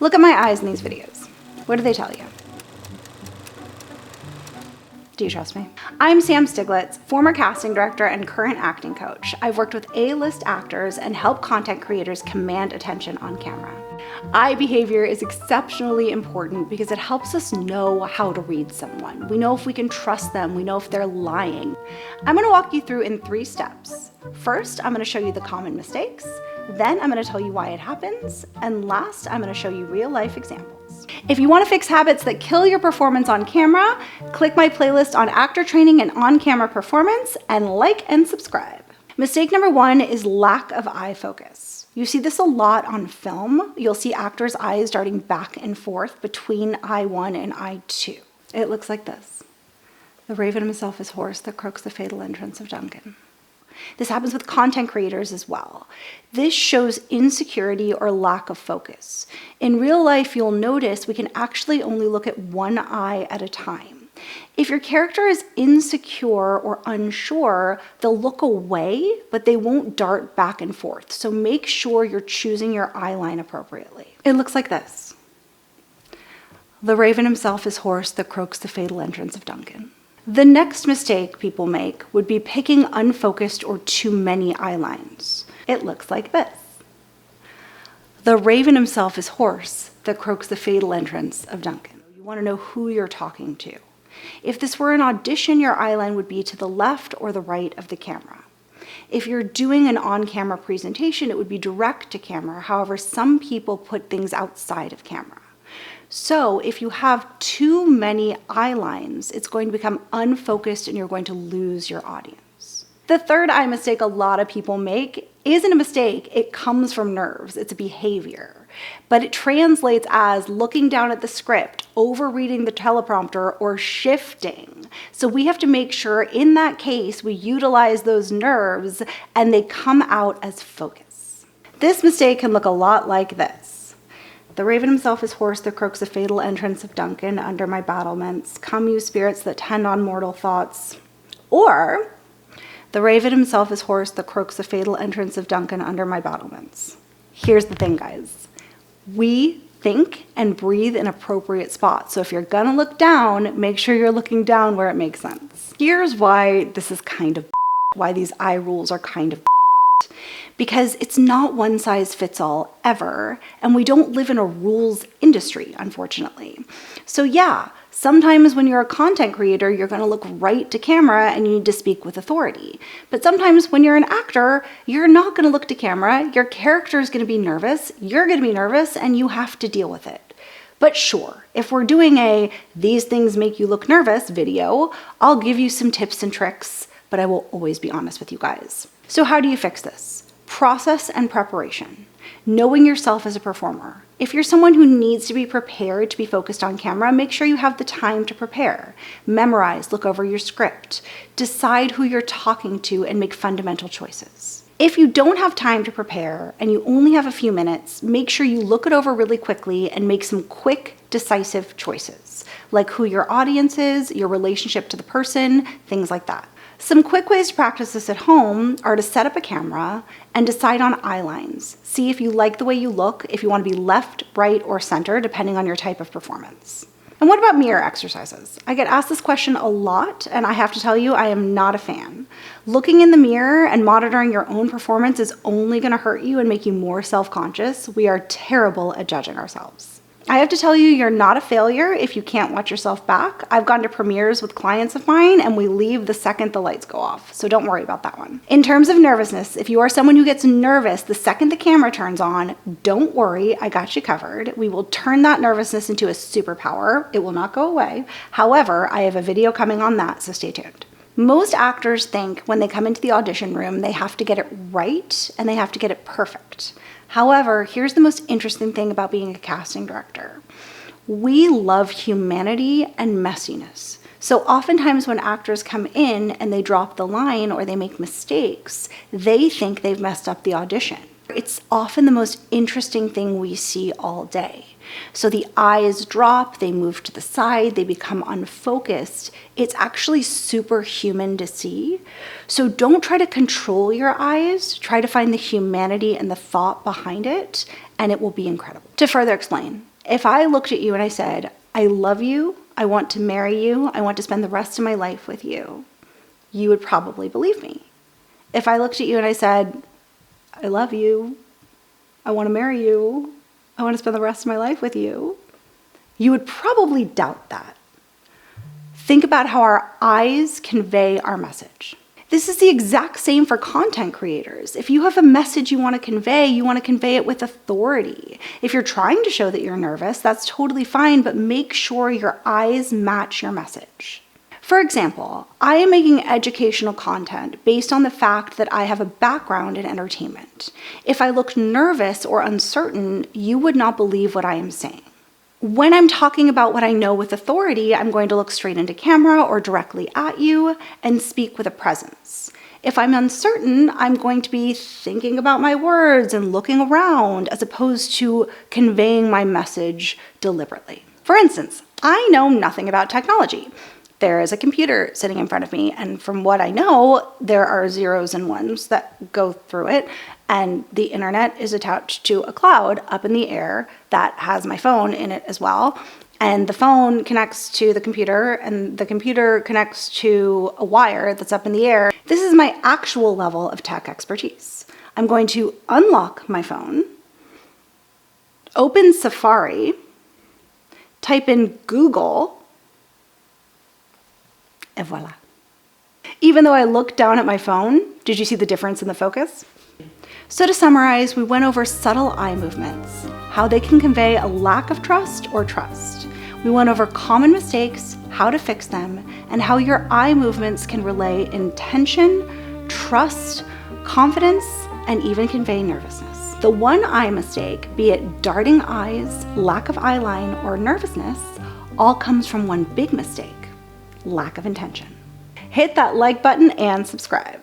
Look at my eyes in these videos. What do they tell you? Do you trust me? I'm Sam Stiglitz, former casting director and current acting coach. I've worked with A-list actors and helped content creators command attention on camera. Eye behavior is exceptionally important because it helps us know how to read someone. We know if we can trust them. We know if they're lying. I'm going to walk you through in 3 steps. First, I'm going to show you the common mistakes. Then I'm going to tell you why it happens. And last, I'm going to show you real-life examples. If you want to fix habits that kill your performance on camera, click my playlist on actor training and on-camera performance, and like and subscribe. Mistake number 1 is lack of eye focus. You see this a lot on film. You'll see actors' eyes darting back and forth between eye 1 and eye 2. It looks like this. The raven himself is hoarse that croaks the fatal entrance of Duncan. This happens with content creators as well. This shows insecurity or lack of focus. In real life, you'll notice we can actually only look at one eye at a time. If your character is insecure or unsure, they'll look away, but they won't dart back and forth. So make sure you're choosing your eye line appropriately. It looks like this. The raven himself is hoarse that croaks the fatal entrance of Duncan. The next mistake people make would be picking unfocused or too many eye lines. It looks like this. The raven himself is hoarse that croaks the fatal entrance of Duncan. You want to know who you're talking to. If this were an audition, your eye line would be to the left or the right of the camera. If you're doing an on-camera presentation, it would be direct to camera. However, some people put things outside of camera. So if you have too many eye lines, it's going to become unfocused and you're going to lose your audience. The third eye mistake a lot of people make isn't a mistake. It comes from nerves. It's a behavior. But it translates as looking down at the script, overreading the teleprompter, or shifting. So we have to make sure in that case we utilize those nerves and they come out as focus. This mistake can look a lot like this. The raven himself is hoarse that croaks the fatal entrance of Duncan under my battlements. Come you spirits that tend on mortal thoughts. Or, the raven himself is hoarse that croaks the fatal entrance of Duncan under my battlements. Here's the thing, guys. We think and breathe in appropriate spots. So if you're gonna look down, make sure you're looking down where it makes sense. Here's why this is kind of why these eye rules are kind of because it's not one size fits all ever, and we don't live in a rules industry, unfortunately. So yeah, sometimes when you're a content creator, you're gonna look right to camera and you need to speak with authority. But sometimes when you're an actor, you're not gonna look to camera, your character is gonna be nervous, you're gonna be nervous, and you have to deal with it. But sure, if we're doing a "these things make you look nervous" video, I'll give you some tips and tricks, but I will always be honest with you guys. So how do you fix this? Process and preparation. Knowing yourself as a performer. If you're someone who needs to be prepared to be focused on camera, make sure you have the time to prepare. Memorize, look over your script. Decide who you're talking to and make fundamental choices. If you don't have time to prepare and you only have a few minutes, make sure you look it over really quickly and make some quick, decisive choices, like who your audience is, your relationship to the person, things like that. Some quick ways to practice this at home are to set up a camera and decide on eye lines. See if you like the way you look, if you want to be left, right, or center, depending on your type of performance. And what about mirror exercises? I get asked this question a lot, and I have to tell you, I am not a fan. Looking in the mirror and monitoring your own performance is only going to hurt you and make you more self-conscious. We are terrible at judging ourselves. I have to tell you, you're not a failure if you can't watch yourself back. I've gone to premieres with clients of mine and we leave the second the lights go off, so don't worry about that one. In terms of nervousness, if you are someone who gets nervous the second the camera turns on, don't worry, I got you covered. We will turn that nervousness into a superpower. It will not go away. However, I have a video coming on that, so stay tuned. Most actors think when they come into the audition room, they have to get it right and they have to get it perfect. However, here's the most interesting thing about being a casting director. We love humanity and messiness. So oftentimes when actors come in and they drop the line or they make mistakes, they think they've messed up the audition. It's often the most interesting thing we see all day. So the eyes drop, they move to the side, they become unfocused. It's actually superhuman to see. So don't try to control your eyes, try to find the humanity and the thought behind it and it will be incredible. To further explain, if I looked at you and I said, I love you, I want to marry you, I want to spend the rest of my life with you, you would probably believe me. If I looked at you and I said, I love you, I want to marry you, I want to spend the rest of my life with you, you would probably doubt that. Think about how our eyes convey our message. This is the exact same for content creators. If you have a message you want to convey it with authority. If you're trying to show that you're nervous, that's totally fine, but make sure your eyes match your message. For example, I am making educational content based on the fact that I have a background in entertainment. If I looked nervous or uncertain, you would not believe what I am saying. When I'm talking about what I know with authority, I'm going to look straight into camera or directly at you and speak with a presence. If I'm uncertain, I'm going to be thinking about my words and looking around as opposed to conveying my message deliberately. For instance, I know nothing about technology. There is a computer sitting in front of me, and from what I know, there are zeros and ones that go through it, and the internet is attached to a cloud up in the air that has my phone in it as well, and the phone connects to the computer, and the computer connects to a wire that's up in the air. This is my actual level of tech expertise. I'm going to unlock my phone, open Safari, type in Google, and voila. Even though I looked down at my phone, did you see the difference in the focus? So to summarize, we went over subtle eye movements, how they can convey a lack of trust or trust. We went over common mistakes, how to fix them, and how your eye movements can relay intention, trust, confidence, and even convey nervousness. The one eye mistake, be it darting eyes, lack of eye line, or nervousness, all comes from one big mistake: lack of intention. Hit that like button and subscribe.